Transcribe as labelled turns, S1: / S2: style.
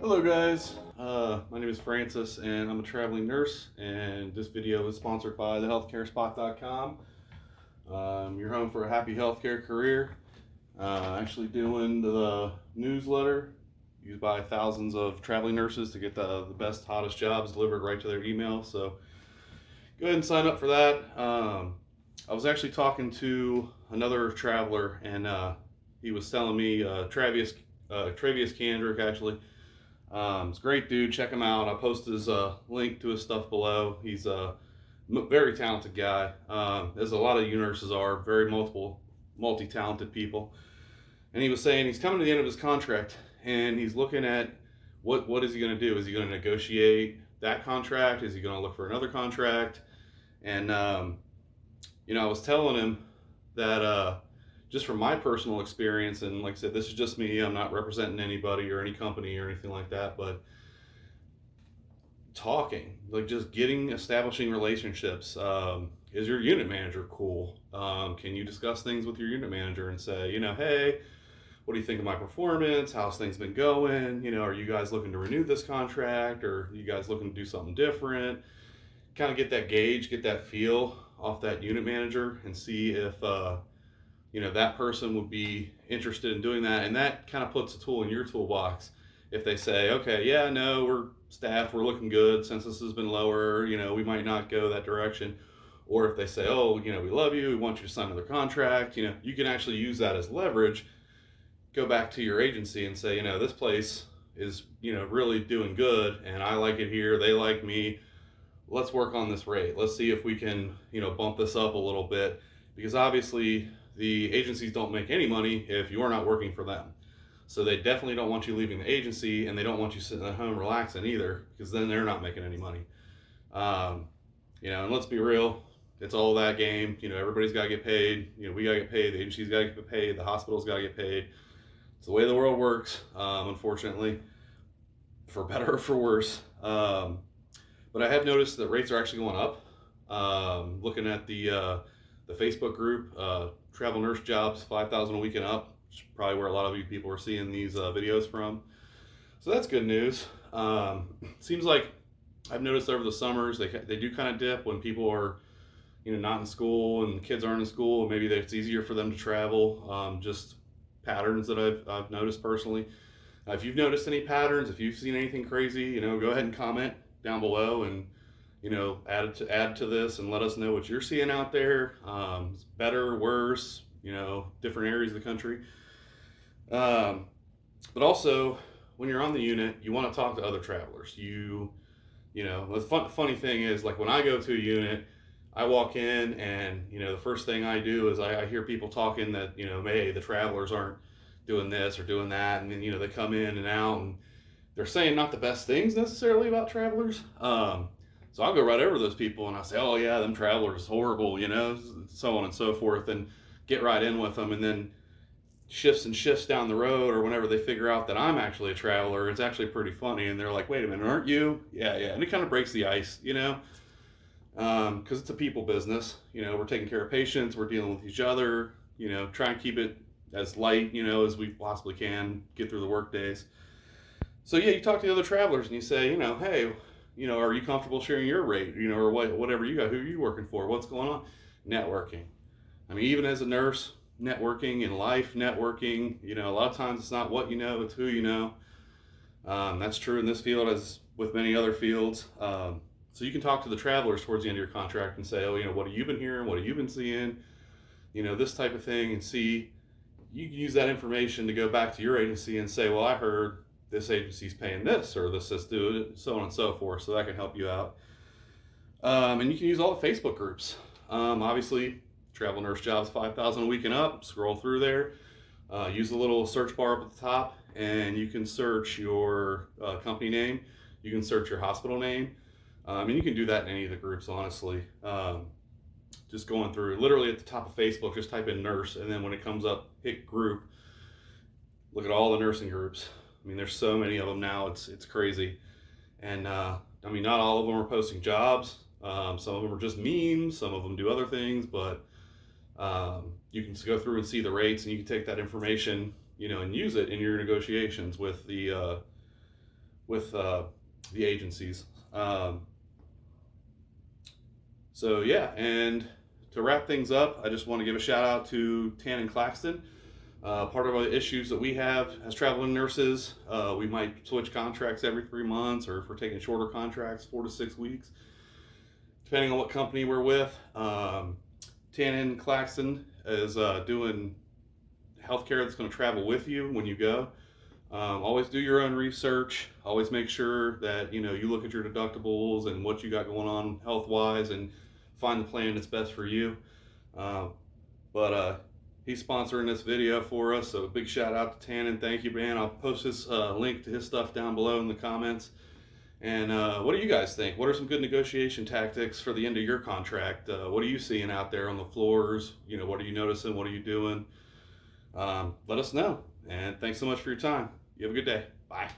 S1: Hello guys, my name is Francis and I'm a traveling nurse, and this video is sponsored by thehealthcarespot.com. You're home for a happy healthcare career. Actually doing the newsletter used by thousands of traveling nurses to get the best, hottest jobs delivered right to their email. So go ahead and sign up for that. I was actually talking to another traveler, and he was telling me, Travius Kendrick actually. He's a great dude. Check him out. I'll post his link to his stuff below. He's a very talented guy, as a lot of you nurses are, very multi-talented people. And he was saying he's coming to the end of his contract, and he's looking at what is he going to do? Is he going to negotiate that contract? Is he going to look for another contract? And I was telling him that just from my personal experience, and like I said, this is just me. I'm not representing anybody or any company or anything like that, but talking, like just establishing relationships. Is your unit manager cool? Can you discuss things with your unit manager and say, hey, what do you think of my performance? How's things been going? Are you guys looking to renew this contract, or are you guys looking to do something different? Kind of get that gauge, get that feel off that unit manager, and see if that person would be interested in doing that. And that kind of puts a tool in your toolbox. If they say, okay, yeah, no, we're staffed, we're looking good, census has been lower, we might not go that direction. Or if they say, oh, we love you, we want you to sign another contract, you can actually use that as leverage. Go back to your agency and say, this place is, really doing good, and I like it here, they like me. Let's work on this rate. Let's see if we can, bump this up a little bit, because obviously the agencies don't make any money if you're not working for them. So they definitely don't want you leaving the agency, and they don't want you sitting at home relaxing either, because then they're not making any money. And let's be real, it's all that game. Everybody's got to get paid. We got to get paid. The agency's got to get paid. The hospital's got to get paid. It's the way the world works, unfortunately, for better or for worse. But I have noticed that rates are actually going up. Looking at the Facebook group, Travel Nurse Jobs 5,000 a week and up, which is probably where a lot of you people are seeing these videos from. So that's good news. Seems like I've noticed over the summers they do kind of dip when people are not in school and the kids aren't in school, and maybe it's easier for them to travel. Just patterns that I've noticed personally. If you've noticed any patterns, if you've seen anything crazy, go ahead and comment down below, and add to this and let us know what you're seeing out there. Better, worse, different areas of the country. But also, when you're on the unit, you want to talk to other travelers. The funny thing is, like when I go to a unit, I walk in, and the first thing I do is I hear people talking that hey, the travelers aren't doing this or doing that, and then they come in and out, and they're saying not the best things necessarily about travelers. So I'll go right over to those people and I say, oh yeah, them travelers horrible, so on and so forth, and get right in with them. And then shifts down the road, or whenever they figure out that I'm actually a traveler, it's actually pretty funny, and they're like, wait a minute, aren't you? Yeah, and it kind of breaks the ice, because it's a people business. We're taking care of patients, we're dealing with each other, try and keep it as light, as we possibly can, get through the work days. So yeah, you talk to the other travelers and you say, hey, are you comfortable sharing your rate, or whatever you got, who are you working for, what's going on? Networking. I mean, even as a nurse, networking in life, networking, a lot of times it's not what you know, it's who you know. That's true in this field as with many other fields. So you can talk to the travelers towards the end of your contract and say, oh, what have you been hearing? What have you been seeing? This type of thing, and see, you can use that information to go back to your agency and say, well, I heard this agency's paying this, or this is doing it, so on and so forth. So that can help you out. And you can use all the Facebook groups. Obviously, Travel Nurse Jobs 5,000 a week and up. Scroll through there. Use the little search bar up at the top, and you can search your company name. You can search your hospital name. And you can do that in any of the groups, honestly. Just going through, literally at the top of Facebook, just type in nurse, and then when it comes up, hit group. Look at all the nursing groups. I mean, there's so many of them now, it's crazy. And not all of them are posting jobs. Some of them are just memes, some of them do other things, but you can just go through and see the rates, and you can take that information, and use it in your negotiations with the with the agencies. So yeah, and to wrap things up, I just want to give a shout out to Tan and Claxton. Part of the issues that we have as traveling nurses, we might switch contracts every 3 months, or if we're taking shorter contracts, 4 to 6 weeks, depending on what company we're with. Tan and Claxton is doing healthcare that's going to travel with you when you go. Always do your own research. Always make sure that you look at your deductibles and what you got going on health wise, and find the plan that's best for you. But he's sponsoring this video for us, so big shout out to Tannen. Thank you, man. I'll post his link to his stuff down below in the comments. And what do you guys think? What are some good negotiation tactics for the end of your contract? What are you seeing out there on the floors? What are you noticing? What are you doing? Let us know. And thanks so much for your time. You have a good day. Bye.